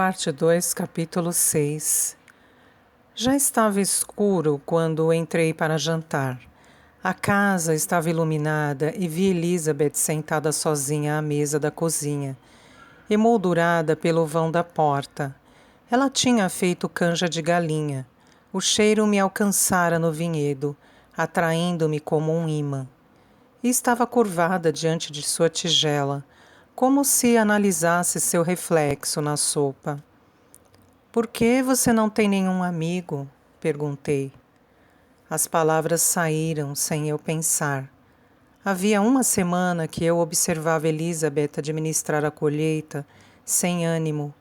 Parte 2, capítulo 6. Já estava escuro quando entrei para jantar. A casa estava iluminada e vi Elizabeth sentada sozinha à mesa da cozinha, emoldurada pelo vão da porta. Ela tinha feito canja de galinha. O cheiro me alcançara no vinhedo, atraindo-me como um imã. E estava curvada diante de sua tigela, como se analisasse seu reflexo na sopa. "Por que você não tem nenhum amigo?" perguntei. As palavras saíram sem eu pensar. Havia uma semana que eu observava Elizabeth administrar a colheita, sem ânimo,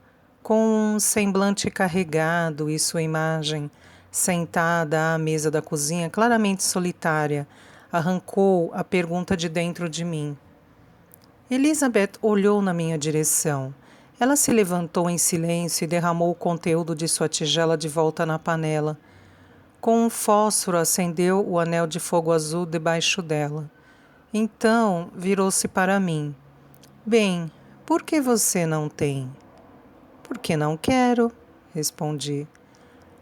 com um semblante carregado e sua imagem, sentada à mesa da cozinha, claramente solitária, arrancou a pergunta de dentro de mim. Elizabeth olhou na minha direção. Ela se levantou em silêncio e derramou o conteúdo de sua tigela de volta na panela. Com um fósforo acendeu o anel de fogo azul debaixo dela. Então virou-se para mim. "Bem, por que você não tem?" "Porque não quero", respondi.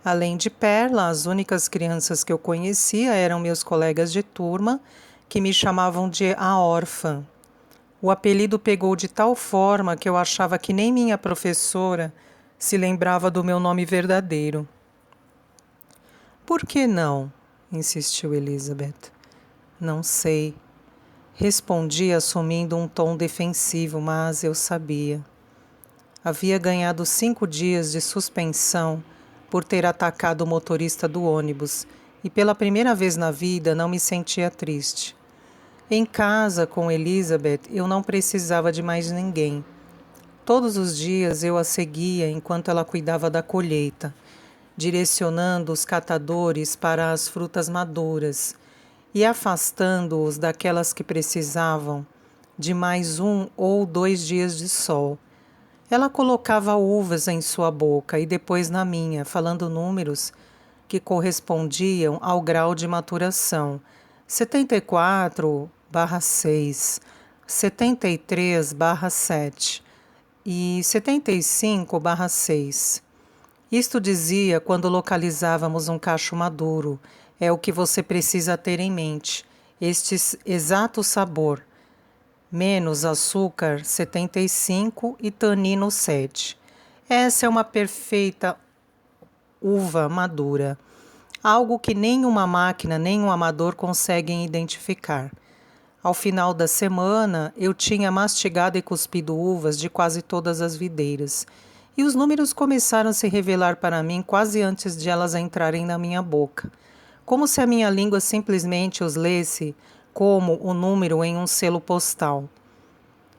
Além de Perla, as únicas crianças que eu conhecia eram meus colegas de turma, que me chamavam de a órfã. O apelido pegou de tal forma que eu achava que nem minha professora se lembrava do meu nome verdadeiro. "Por que não?" insistiu Elizabeth. "Não sei." Respondi assumindo um tom defensivo, mas eu sabia. Havia ganhado 5 dias de suspensão por ter atacado o motorista do ônibus e pela primeira vez na vida não me sentia triste. Em casa, com Elizabeth, eu não precisava de mais ninguém. Todos os dias eu a seguia enquanto ela cuidava da colheita, direcionando os catadores para as frutas maduras e afastando-os daquelas que precisavam de mais 1 ou 2 dias de sol. Ela colocava uvas em sua boca e depois na minha, falando números que correspondiam ao grau de maturação. 74/6, 73/7 e 75/6. Isto dizia quando localizávamos um cacho maduro. É o que você precisa ter em mente. Este exato sabor. Menos açúcar, 75 e tanino 7. Essa é uma perfeita uva madura. Algo que nem uma máquina nem um amador conseguem identificar. Ao final da semana, eu tinha mastigado e cuspido uvas de quase todas as videiras, e os números começaram a se revelar para mim quase antes de elas entrarem na minha boca, como se a minha língua simplesmente os lesse como o número em um selo postal.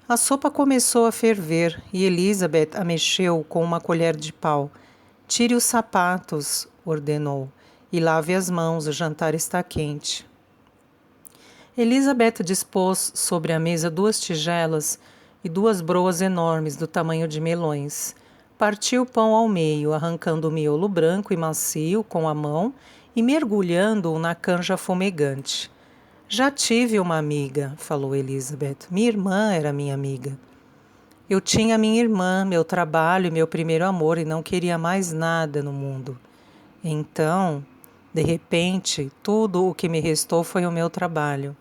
A sopa começou a ferver e Elizabeth a mexeu com uma colher de pau. "Tire os sapatos", ordenou, "e lave as mãos, o jantar está quente." Elizabeth dispôs sobre a mesa 2 tigelas e 2 broas enormes do tamanho de melões. Partiu o pão ao meio, arrancando o miolo branco e macio com a mão e mergulhando-o na canja fumegante. "Já tive uma amiga", falou Elizabeth. "Minha irmã era minha amiga." Eu tinha minha irmã, meu trabalho e meu primeiro amor e não queria mais nada no mundo. Então, de repente, tudo o que me restou foi o meu trabalho.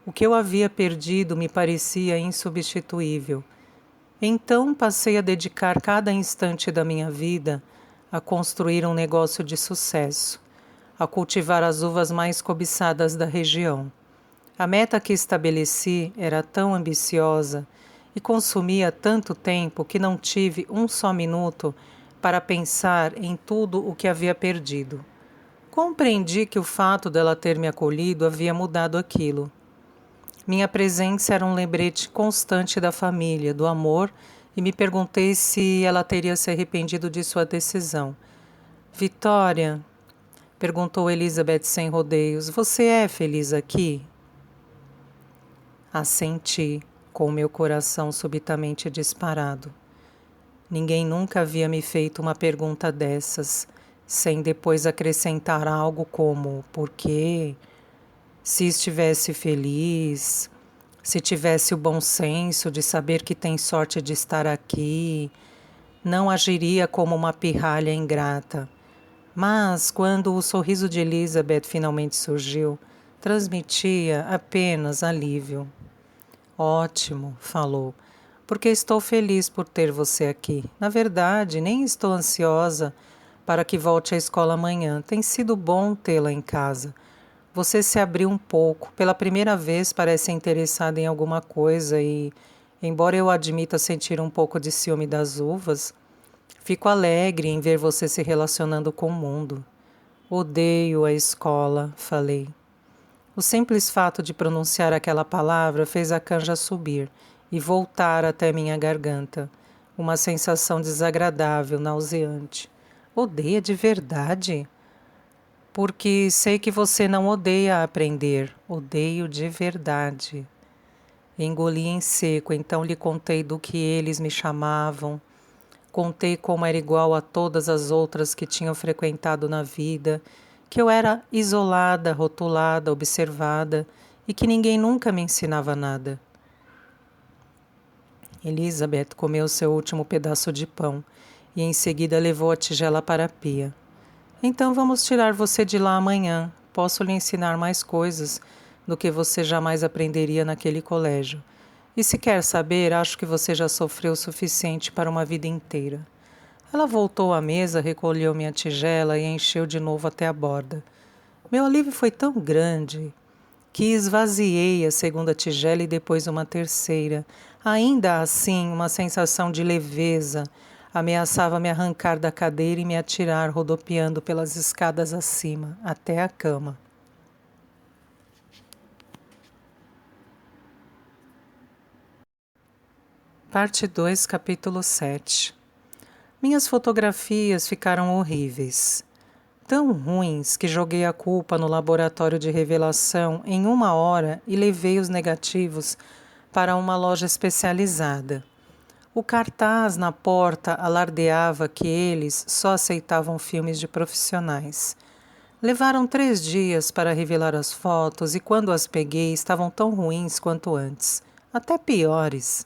O que eu havia perdido me parecia insubstituível. Então passei a dedicar cada instante da minha vida a construir um negócio de sucesso, a cultivar as uvas mais cobiçadas da região. A meta que estabeleci era tão ambiciosa e consumia tanto tempo que não tive um só minuto para pensar em tudo o que havia perdido. Compreendi que o fato dela ter me acolhido havia mudado aquilo. Minha presença era um lembrete constante da família, do amor, e me perguntei se ela teria se arrependido de sua decisão. "Vitória", perguntou Elizabeth sem rodeios, "você é feliz aqui?" Assenti, com meu coração subitamente disparado. Ninguém nunca havia me feito uma pergunta dessas, sem depois acrescentar algo como "por quê?", "se estivesse feliz", "se tivesse o bom senso de saber que tem sorte de estar aqui", não agiria como uma pirralha ingrata. Mas, quando o sorriso de Elizabeth finalmente surgiu, transmitia apenas alívio. Ótimo, falou, porque estou feliz por ter você aqui. Na verdade, nem estou ansiosa para que volte à escola amanhã. Tem sido bom tê-la em casa. Você se abriu um pouco. Pela primeira vez parece interessada em alguma coisa e, embora eu admita sentir um pouco de ciúme das uvas, fico alegre em ver você se relacionando com o mundo. Odeio a escola, falei. O simples fato de pronunciar aquela palavra fez a canja subir e voltar até minha garganta. Uma sensação desagradável, nauseante. Odeia de verdade? Porque sei que você não odeia aprender. Odeio de verdade. Engoli em seco, então lhe contei do que eles me chamavam. Contei como era igual a todas as outras que tinham frequentado na vida, que eu era isolada, rotulada, observada e que ninguém nunca me ensinava nada. Elizabeth comeu seu último pedaço de pão e em seguida levou a tigela para a pia. Então vamos tirar você de lá amanhã. Posso lhe ensinar mais coisas do que você jamais aprenderia naquele colégio. E se quer saber, acho que você já sofreu o suficiente para uma vida inteira. Ela voltou à mesa, recolheu minha tigela e encheu de novo até a borda. Meu alívio foi tão grande que esvaziei a segunda tigela e depois uma terceira. Ainda assim, uma sensação de leveza ameaçava me arrancar da cadeira e me atirar rodopiando pelas escadas acima, até a cama. Parte 2, capítulo 7. Minhas fotografias ficaram horríveis. Tão ruins que joguei a culpa no laboratório de revelação em 1 hora e levei os negativos para uma loja especializada. O cartaz na porta alardeava que eles só aceitavam filmes de profissionais. Levaram 3 dias para revelar as fotos e quando as peguei estavam tão ruins quanto antes, até piores.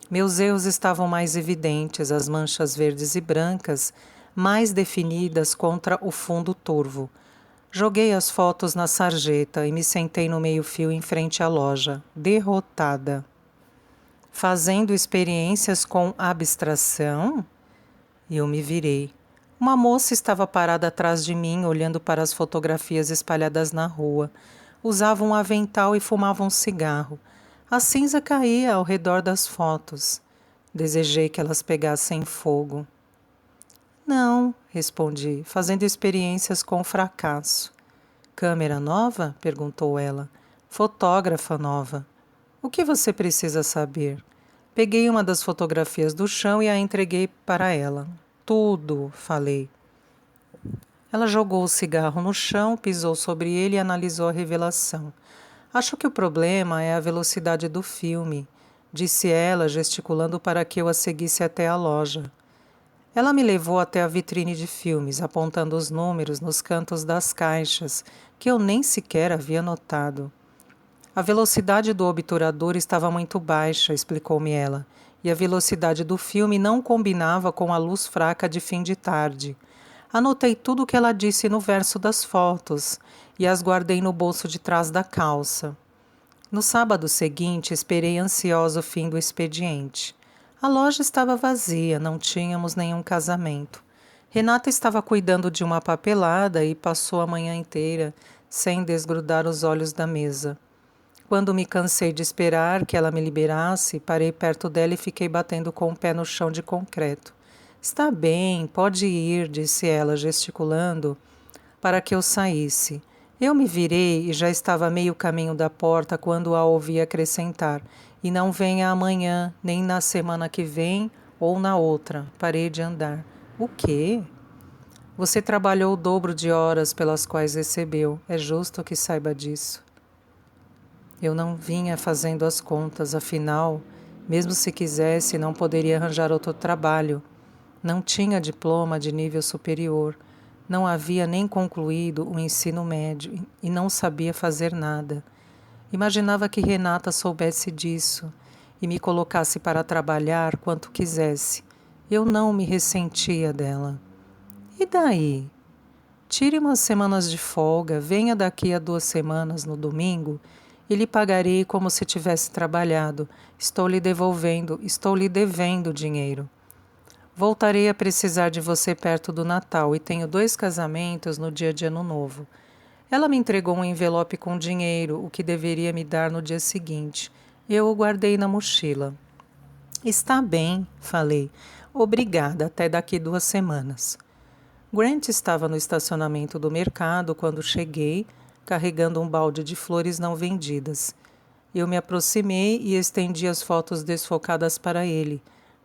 Meus erros estavam mais evidentes, as manchas verdes e brancas mais definidas contra o fundo turvo. Joguei as fotos na sarjeta e me sentei no meio-fio em frente à loja, derrotada. Fazendo experiências com abstração? Eu me virei. Uma moça estava parada atrás de mim, olhando para as fotografias espalhadas na rua. Usava um avental e fumava um cigarro. A cinza caía ao redor das fotos. Desejei que elas pegassem fogo. Não, respondi, fazendo experiências com fracasso. Câmera nova? Perguntou ela. Fotógrafa nova. O que você precisa saber? Peguei uma das fotografias do chão e a entreguei para ela. Tudo, falei. Ela jogou o cigarro no chão, pisou sobre ele e analisou a revelação. Acho que o problema é a velocidade do filme, disse ela, gesticulando para que eu a seguisse até a loja. Ela me levou até a vitrine de filmes, apontando os números nos cantos das caixas, que eu nem sequer havia notado. A velocidade do obturador estava muito baixa, explicou-me ela, e a velocidade do filme não combinava com a luz fraca de fim de tarde. Anotei tudo o que ela disse no verso das fotos e as guardei no bolso de trás da calça. No sábado seguinte, esperei ansiosa o fim do expediente. A loja estava vazia, não tínhamos nenhum casamento. Renata estava cuidando de uma papelada e passou a manhã inteira sem desgrudar os olhos da mesa. Quando me cansei de esperar que ela me liberasse, parei perto dela e fiquei batendo com o pé no chão de concreto. Está bem, pode ir, disse ela, gesticulando, para que eu saísse. Eu me virei e já estava a meio caminho da porta quando a ouvi acrescentar. E não venha amanhã, nem na semana que vem ou na outra. Parei de andar. O quê? Você trabalhou o dobro de horas pelas quais recebeu. É justo que saiba disso. Eu não vinha fazendo as contas, afinal, mesmo se quisesse, não poderia arranjar outro trabalho. Não tinha diploma de nível superior, não havia nem concluído o ensino médio e não sabia fazer nada. Imaginava que Renata soubesse disso e me colocasse para trabalhar quanto quisesse. Eu não me ressentia dela. E daí? Tire umas semanas de folga, venha daqui a 2 semanas, no domingo, e lhe pagarei como se tivesse trabalhado. Estou lhe devendo dinheiro. Voltarei a precisar de você perto do Natal e tenho 2 casamentos no dia de Ano Novo. Ela me entregou um envelope com dinheiro, o que deveria me dar no dia seguinte. Eu o guardei na mochila. Está bem, falei. Obrigada, até daqui 2 semanas. Grant estava no estacionamento do mercado quando cheguei, carregando um balde de flores não vendidas. Eu me aproximei e estendi as fotos desfocadas para ele,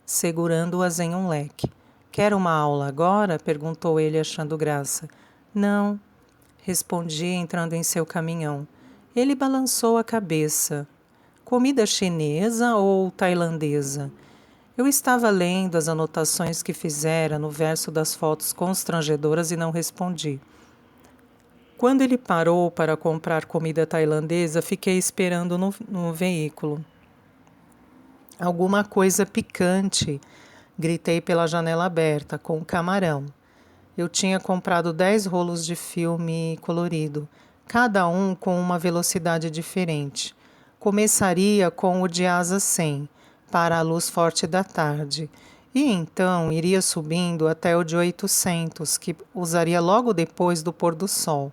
segurando-as em um leque. Quer uma aula agora? Perguntou ele, achando graça. Não, respondi, entrando em seu caminhão. Ele balançou a cabeça. Comida chinesa ou tailandesa? Eu estava lendo as anotações que fizera no verso das fotos constrangedoras e não respondi. Quando ele parou para comprar comida tailandesa, fiquei esperando no veículo. Alguma coisa picante, gritei pela janela aberta, com camarão. Eu tinha comprado 10 rolos de filme colorido, cada um com uma velocidade diferente. Começaria com o de asa 100, para a luz forte da tarde, e então iria subindo até o de 800, que usaria logo depois do pôr do sol.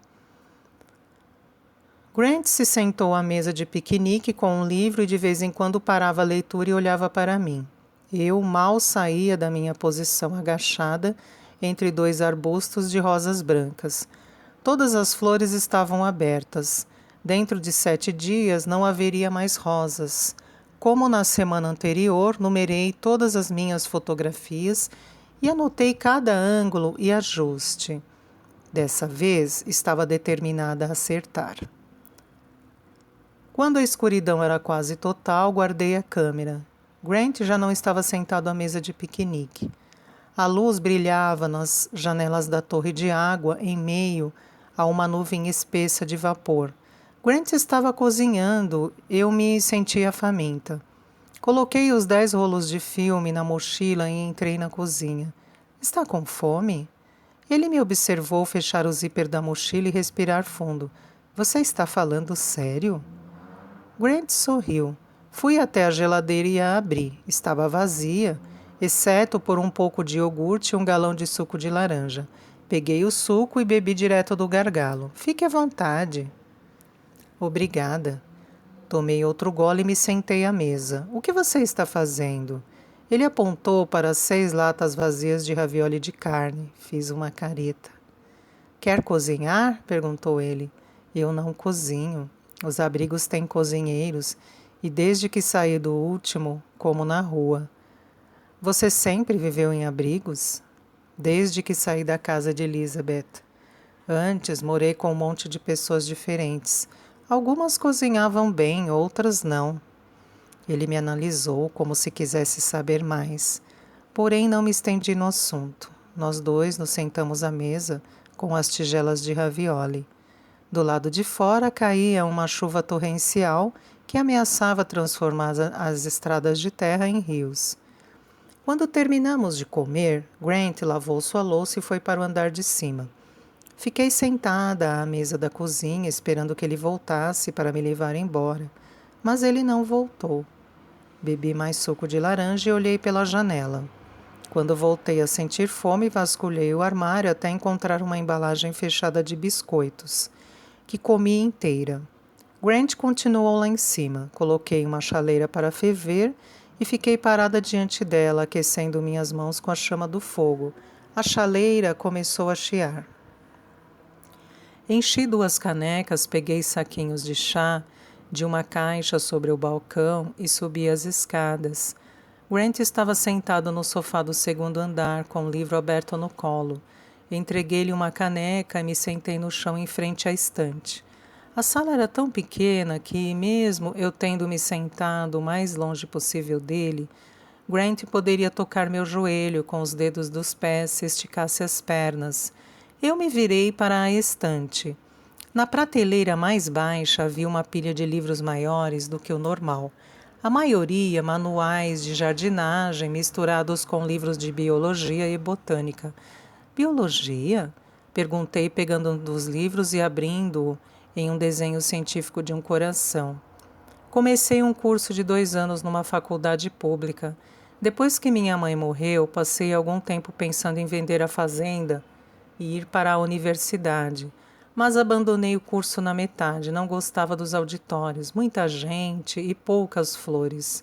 Grant se sentou à mesa de piquenique com um livro e de vez em quando parava a leitura e olhava para mim. Eu mal saía da minha posição agachada entre 2 arbustos de rosas brancas. Todas as flores estavam abertas. Dentro de 7 dias não haveria mais rosas. Como na semana anterior, numerei todas as minhas fotografias e anotei cada ângulo e ajuste. Dessa vez, estava determinada a acertar. Quando a escuridão era quase total, guardei a câmera. Grant já não estava sentado à mesa de piquenique. A luz brilhava nas janelas da torre de água em meio a uma nuvem espessa de vapor. Grant estava cozinhando, eu me sentia faminta. Coloquei os 10 rolos de filme na mochila e entrei na cozinha. Está com fome? Ele me observou fechar o zíper da mochila e respirar fundo. Você está falando sério? Grant sorriu. Fui até a geladeira e a abri. Estava vazia, exceto por um pouco de iogurte e um galão de suco de laranja. Peguei o suco e bebi direto do gargalo. Fique à vontade. Obrigada. Tomei outro gole e me sentei à mesa. O que você está fazendo? Ele apontou para as 6 latas vazias de ravioli de carne. Fiz uma careta. Quer cozinhar? Perguntou ele. Eu não cozinho. Os abrigos têm cozinheiros e desde que saí do último, como na rua. Você sempre viveu em abrigos? Desde que saí da casa de Elizabeth. Antes, morei com um monte de pessoas diferentes. Algumas cozinhavam bem, outras não. Ele me analisou como se quisesse saber mais. Porém, não me estendi no assunto. Nós 2 nos sentamos à mesa com as tigelas de ravioli. Do lado de fora caía uma chuva torrencial que ameaçava transformar as estradas de terra em rios. Quando terminamos de comer, Grant lavou sua louça e foi para o andar de cima. Fiquei sentada à mesa da cozinha, esperando que ele voltasse para me levar embora, mas ele não voltou. Bebi mais suco de laranja e olhei pela janela. Quando voltei a sentir fome, vasculhei o armário até encontrar uma embalagem fechada de biscoitos, que comi inteira. Grant continuou lá em cima. Coloquei uma chaleira para ferver e fiquei parada diante dela, aquecendo minhas mãos com a chama do fogo. A chaleira começou a chiar. Enchi 2 canecas, peguei saquinhos de chá de uma caixa sobre o balcão e subi as escadas. Grant estava sentado no sofá do 2º andar, com o livro aberto no colo. Entreguei-lhe uma caneca e me sentei no chão em frente à estante. A sala era tão pequena que, mesmo eu tendo me sentado o mais longe possível dele, Grant poderia tocar meu joelho com os dedos dos pés se esticasse as pernas. Eu me virei para a estante. Na prateleira mais baixa havia uma pilha de livros maiores do que o normal. A maioria manuais de jardinagem misturados com livros de biologia e botânica. Biologia? Perguntei, pegando um dos livros e abrindo-o em um desenho científico de um coração. Comecei um curso de 2 anos numa faculdade pública. Depois que minha mãe morreu, passei algum tempo pensando em vender a fazenda e ir para a universidade. Mas abandonei o curso na metade, não gostava dos auditórios, muita gente e poucas flores.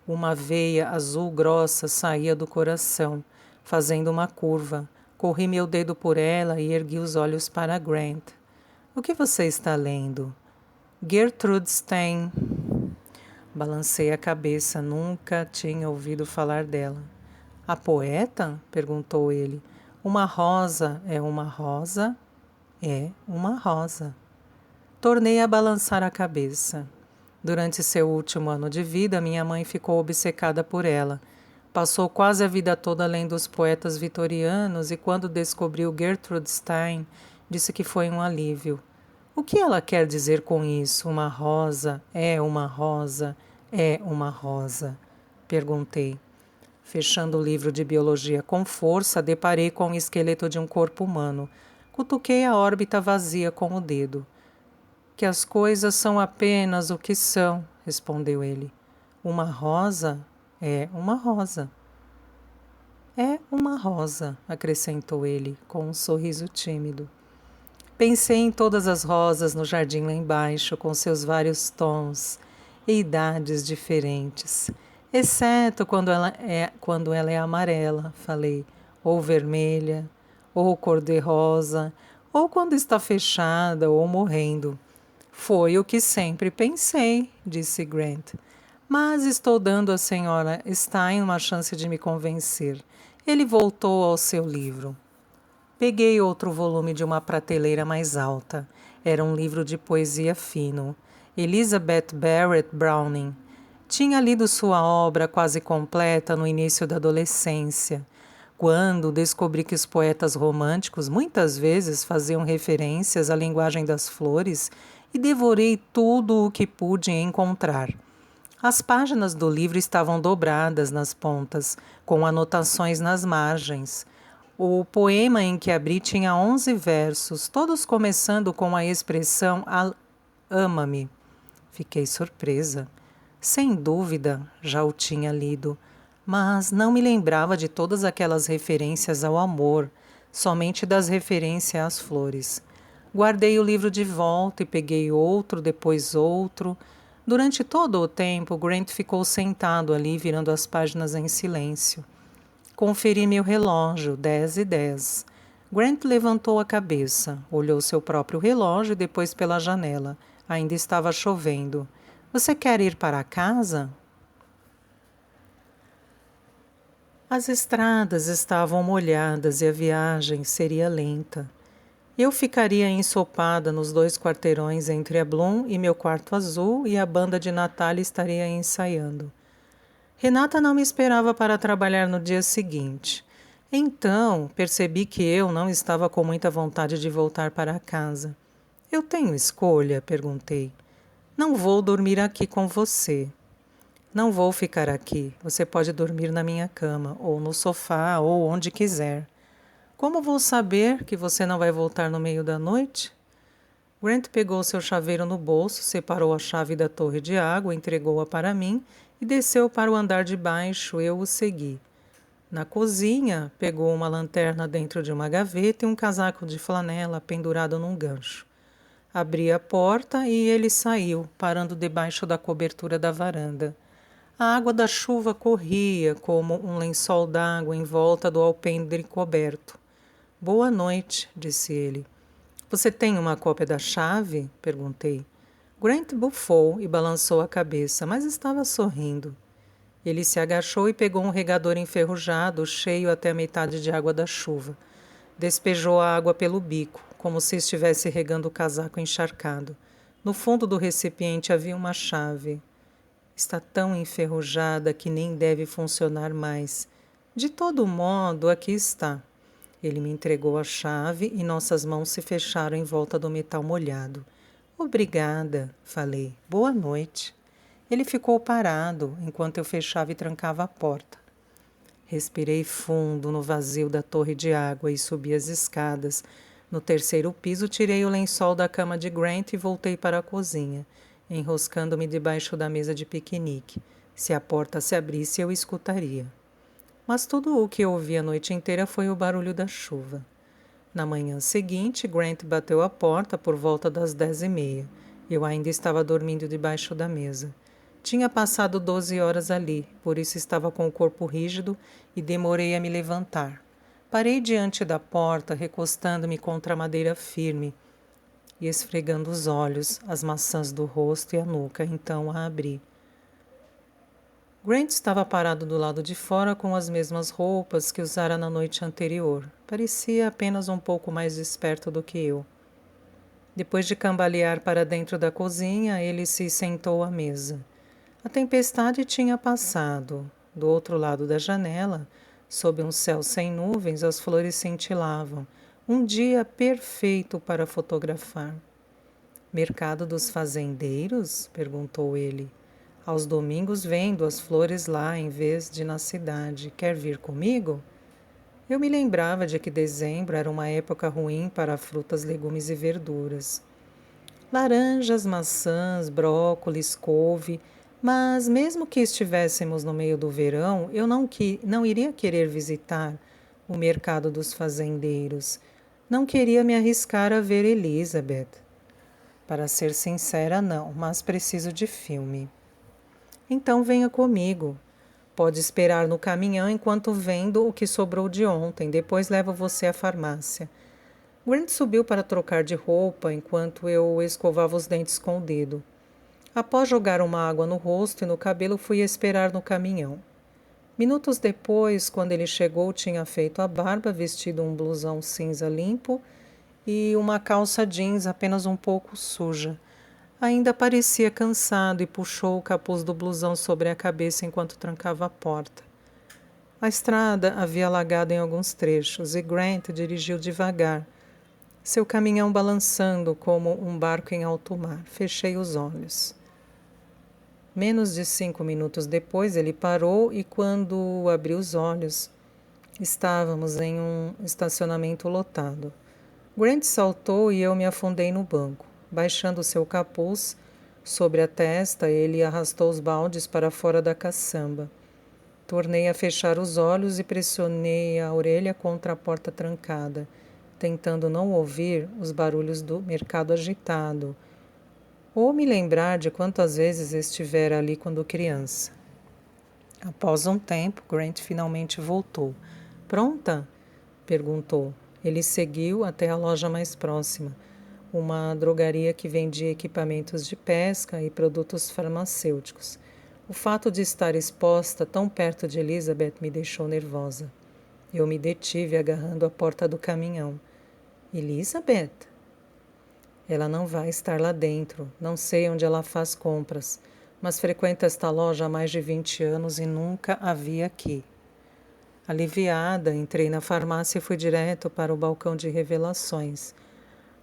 Uma veia azul grossa saía do coração, fazendo uma curva. Corri meu dedo por ela e ergui os olhos para Grant. O que você está lendo? Gertrude Stein. Balancei a cabeça, nunca tinha ouvido falar dela. A poeta? Perguntou ele. Uma rosa é uma rosa? É uma rosa. Tornei a balançar a cabeça. Durante seu último ano de vida, minha mãe ficou obcecada por ela. Passou quase a vida toda lendo os poetas vitorianos e, quando descobriu Gertrude Stein, disse que foi um alívio. O que ela quer dizer com isso? Uma rosa é uma rosa é uma rosa? Perguntei. Fechando o livro de biologia com força, deparei com o esqueleto de um corpo humano. Cutuquei a órbita vazia com o dedo. Que as coisas são apenas o que são, respondeu ele. Uma rosa é uma rosa. É uma rosa, acrescentou ele, com um sorriso tímido. Pensei em todas as rosas no jardim lá embaixo, com seus vários tons e idades diferentes, exceto quando ela é amarela, falei, ou vermelha, ou cor-de-rosa, ou quando está fechada ou morrendo. Foi o que sempre pensei, disse Grant. Mas estou dando à senhora Stein uma chance de me convencer. Ele voltou ao seu livro. Peguei outro volume de uma prateleira mais alta. Era um livro de poesia fino. Elizabeth Barrett Browning. Tinha lido sua obra quase completa no início da adolescência, quando descobri que os poetas românticos muitas vezes faziam referências à linguagem das flores e devorei tudo o que pude encontrar. As páginas do livro estavam dobradas nas pontas, com anotações nas margens. O poema em que abri tinha 11 versos, todos começando com a expressão ama-me. Fiquei surpresa. Sem dúvida, já o tinha lido, mas não me lembrava de todas aquelas referências ao amor, somente das referências às flores. Guardei o livro de volta e peguei outro, depois outro. Durante todo o tempo, Grant ficou sentado ali, virando as páginas em silêncio. Conferi meu relógio, 10:10. Grant levantou a cabeça, olhou seu próprio relógio e depois pela janela. Ainda estava chovendo. Você quer ir para casa? As estradas estavam molhadas e a viagem seria lenta. Eu ficaria ensopada nos 2 quarteirões entre a Bloom e meu quarto azul e a banda de Natália estaria ensaiando. Renata não me esperava para trabalhar no dia seguinte. Então, percebi que eu não estava com muita vontade de voltar para casa. Eu tenho escolha? Perguntei. Não vou dormir aqui com você. Não vou ficar aqui. Você pode dormir na minha cama, ou no sofá, ou onde quiser. Como vou saber que você não vai voltar no meio da noite? Grant pegou seu chaveiro no bolso, separou a chave da torre de água, entregou-a para mim e desceu para o andar de baixo. Eu o segui. Na cozinha, pegou uma lanterna dentro de uma gaveta e um casaco de flanela pendurado num gancho. Abri a porta e ele saiu, parando debaixo da cobertura da varanda. A água da chuva corria como um lençol d'água em volta do alpendre coberto. Boa noite, disse ele. Você tem uma cópia da chave? Perguntei. Grant bufou e balançou a cabeça, mas estava sorrindo. Ele se agachou e pegou um regador enferrujado, cheio até a metade de água da chuva. Despejou a água pelo bico, como se estivesse regando o casaco encharcado. No fundo do recipiente havia uma chave. Está tão enferrujada que nem deve funcionar mais. De todo modo, aqui está. Ele me entregou a chave e nossas mãos se fecharam em volta do metal molhado. Obrigada, falei. Boa noite. Ele ficou parado enquanto eu fechava e trancava a porta. Respirei fundo no vazio da torre de água e subi as escadas. No terceiro piso, tirei o lençol da cama de Grant e voltei para a cozinha, enroscando-me debaixo da mesa de piquenique. Se a porta se abrisse, eu escutaria. Mas tudo o que eu ouvi a noite inteira foi o barulho da chuva. Na manhã seguinte, Grant bateu a porta por volta das 10h30. Eu ainda estava dormindo debaixo da mesa. Tinha passado 12 horas ali, por isso estava com o corpo rígido e demorei a me levantar. Parei diante da porta, recostando-me contra a madeira firme e esfregando os olhos, as maçãs do rosto e a nuca. Então a abri. Grant estava parado do lado de fora com as mesmas roupas que usara na noite anterior. Parecia apenas um pouco mais esperto do que eu. Depois de cambalear para dentro da cozinha, ele se sentou à mesa. A tempestade tinha passado. Do outro lado da janela, sob um céu sem nuvens, as flores cintilavam. Um dia perfeito para fotografar. Mercado dos fazendeiros? Perguntou ele. Aos domingos vendo as flores lá em vez de na cidade. Quer vir comigo? Eu me lembrava de que dezembro era uma época ruim para frutas, legumes e verduras. Laranjas, maçãs, brócolis, couve, mas mesmo que estivéssemos no meio do verão, eu não iria querer visitar o mercado dos fazendeiros. Não queria me arriscar a ver Elizabeth. Para ser sincera, não, mas preciso de filme. Então venha comigo. Pode esperar no caminhão enquanto vendo o que sobrou de ontem. Depois levo você à farmácia. Grant subiu para trocar de roupa enquanto eu escovava os dentes com o dedo. Após jogar uma água no rosto e no cabelo, fui esperar no caminhão. Minutos depois, quando ele chegou, tinha feito a barba, vestido um blusão cinza limpo e uma calça jeans apenas um pouco suja. Ainda parecia cansado e puxou o capuz do blusão sobre a cabeça enquanto trancava a porta. A estrada havia alagado em alguns trechos e Grant dirigiu devagar, seu caminhão balançando como um barco em alto mar. Fechei os olhos. Menos de 5 minutos depois, ele parou e, quando abri os olhos, estávamos em um estacionamento lotado. Grant saltou e eu me afundei no banco. Baixando seu capuz sobre a testa, ele arrastou os baldes para fora da caçamba. Tornei a fechar os olhos e pressionei a orelha contra a porta trancada, tentando não ouvir os barulhos do mercado agitado, ou me lembrar de quantas vezes estivera ali quando criança. Após um tempo, Grant finalmente voltou. Pronta? Perguntou. Ele seguiu até a loja mais próxima, uma drogaria que vendia equipamentos de pesca e produtos farmacêuticos. O fato de estar exposta tão perto de Elizabeth me deixou nervosa. Eu me detive agarrando a porta do caminhão. Elizabeth? Ela não vai estar lá dentro. Não sei onde ela faz compras, mas frequenta esta loja há mais de 20 anos e nunca a vi aqui. Aliviada, entrei na farmácia e fui direto para o balcão de revelações,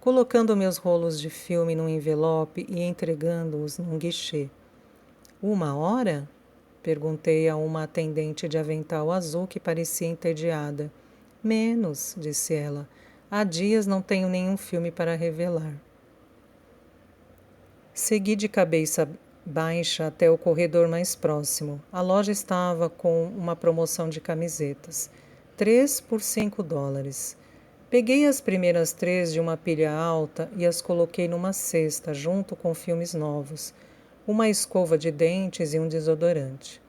colocando meus rolos de filme num envelope e entregando-os num guichê. 1 hora? Perguntei a uma atendente de avental azul que parecia entediada. Menos, disse ela. Há dias não tenho nenhum filme para revelar. Segui de cabeça baixa até o corredor mais próximo. A loja estava com uma promoção de camisetas. 3 por $5. Peguei as primeiras 3 de uma pilha alta e as coloquei numa cesta, junto com filmes novos, uma escova de dentes e um desodorante.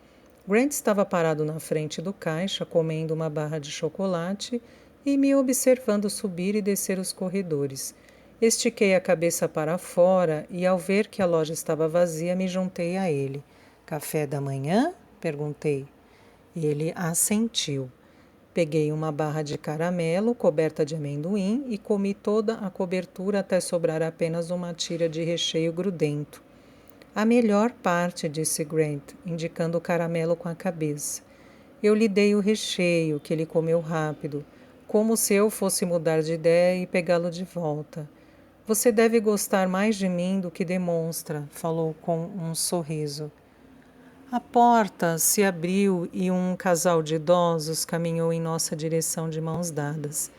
Grant estava parado na frente do caixa, comendo uma barra de chocolate e me observando subir e descer os corredores. Estiquei a cabeça para fora e, ao ver que a loja estava vazia, me juntei a ele. Café da manhã? Perguntei. Ele assentiu. Peguei uma barra de caramelo coberta de amendoim e comi toda a cobertura até sobrar apenas uma tira de recheio grudento. A melhor parte, disse Grant, indicando o caramelo com a cabeça. Eu lhe dei o recheio, que ele comeu rápido, como se eu fosse mudar de ideia e pegá-lo de volta. Você deve gostar mais de mim do que demonstra, falou com um sorriso. A porta se abriu e um casal de idosos caminhou em nossa direção de mãos dadas.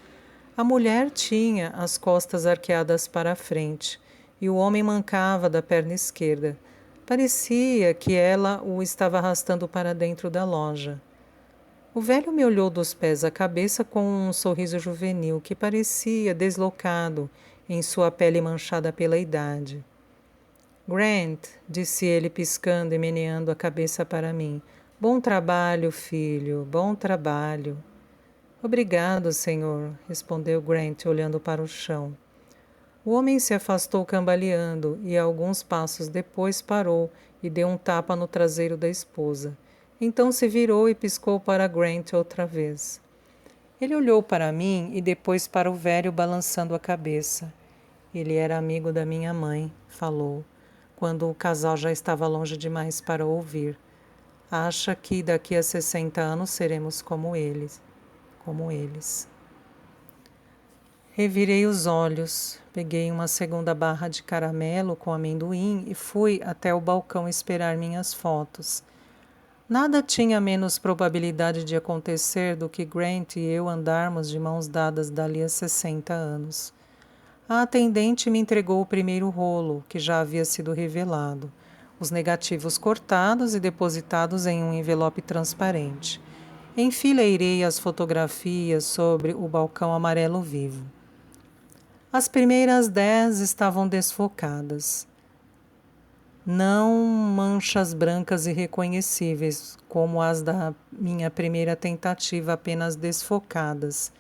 A mulher tinha as costas arqueadas para a frente e o homem mancava da perna esquerda. Parecia que ela o estava arrastando para dentro da loja. O velho me olhou dos pés à cabeça com um sorriso juvenil que parecia deslocado em sua pele manchada pela idade. Grant, disse ele piscando e meneando a cabeça para mim. Bom trabalho, filho, bom trabalho. Obrigado, senhor, respondeu Grant, olhando para o chão. O homem se afastou cambaleando e, alguns passos depois, parou e deu um tapa no traseiro da esposa. Então se virou e piscou para Grant outra vez. Ele olhou para mim e depois para o velho balançando a cabeça. Ele era amigo da minha mãe, falou, quando o casal já estava longe demais para ouvir. Acha que daqui a 60 anos seremos como eles. Revirei os olhos, peguei uma segunda barra de caramelo com amendoim e fui até o balcão esperar minhas fotos. Nada tinha menos probabilidade de acontecer do que Grant e eu andarmos de mãos dadas dali a 60 anos. A atendente me entregou o primeiro rolo, que já havia sido revelado, os negativos cortados e depositados em um envelope transparente. Enfileirei as fotografias sobre o balcão amarelo vivo. As primeiras 10 estavam desfocadas. Não manchas brancas irreconhecíveis, como as da minha primeira tentativa, apenas desfocadas.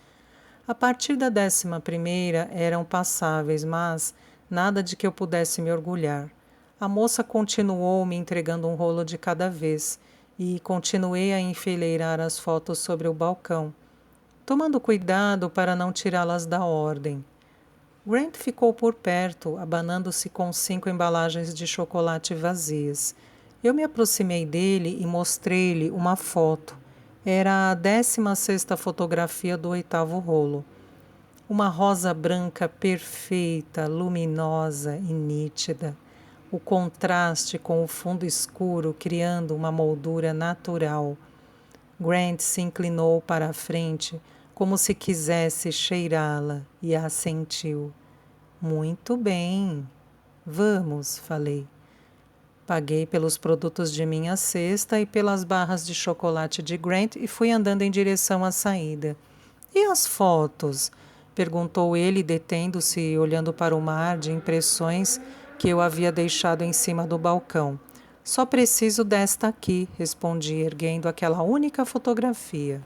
A partir da 11ª eram passáveis, mas nada de que eu pudesse me orgulhar. A moça continuou me entregando um rolo de cada vez, e continuei a enfileirar as fotos sobre o balcão, tomando cuidado para não tirá-las da ordem. Grant ficou por perto, abanando-se com 5 embalagens de chocolate vazias. Eu me aproximei dele e mostrei-lhe uma foto. Era a 16ª fotografia do 8º rolo. Uma rosa branca perfeita, luminosa e nítida. O contraste com o fundo escuro criando uma moldura natural. Grant se inclinou para a frente, como se quisesse cheirá-la, e assentiu. Muito bem. Vamos, falei. Paguei pelos produtos de minha cesta e pelas barras de chocolate de Grant e fui andando em direção à saída. E as fotos? Perguntou ele, detendo-se e olhando para o mar de impressões que eu havia deixado em cima do balcão. Só preciso desta aqui, respondi, erguendo aquela única fotografia.